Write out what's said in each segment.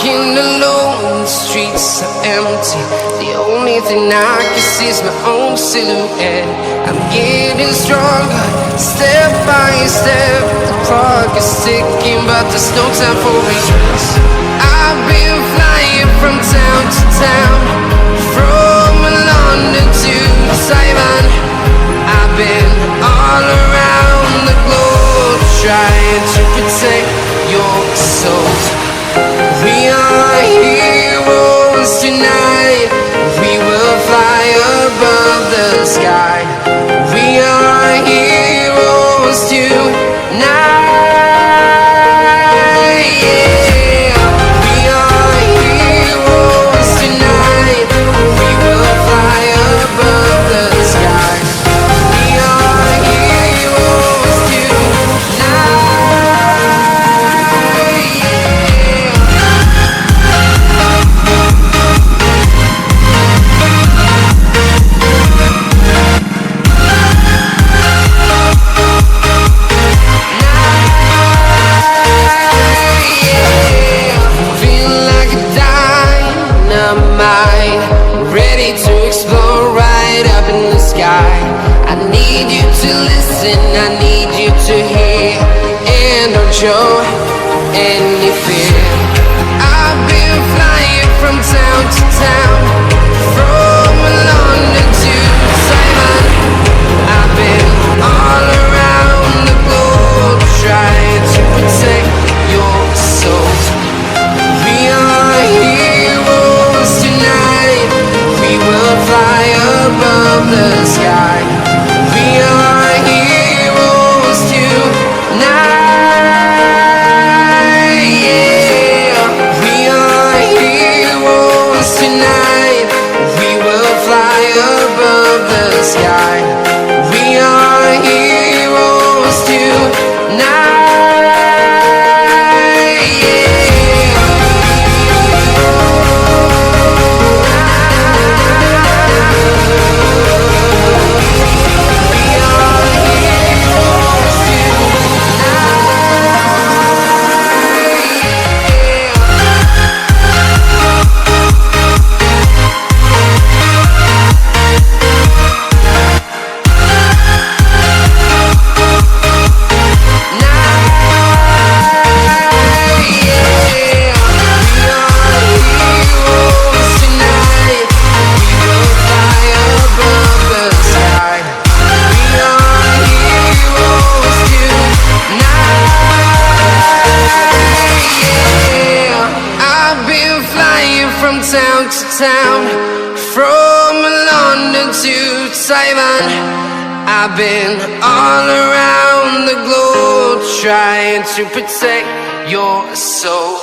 walking alone, the streets are empty. The only thing I can see is my own silhouette. I'm getting stronger, step by step. The clock is ticking, but there's no time for regrets. I've been flying from town to town, from London to Taiwan. I've been all around the globe, trying to protect your soul. We are heroes tonight. We will fly above the sky. We are heroes tonight. Yeah. We are heroes tonight. We will fly above the sky. We are heroes tonight. Ready to explore right up in the sky. I need you to listen, I need you to hear, and don't show any fear. I've been flying from town to town, from London to Taiwan. I've been all around the globe, trying to protect your soul. We are heroes tonight. We will fly above the sky. We are heroes tonight. Yeah. We are heroes tonight. We will fly above the sky. We are heroes tonight. From town to town, from London to Taiwan. I've been all around the globe, trying to protect your soul.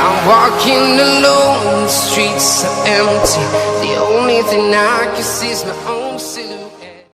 I'm walking alone, the streets are empty. The only thing I can see is my own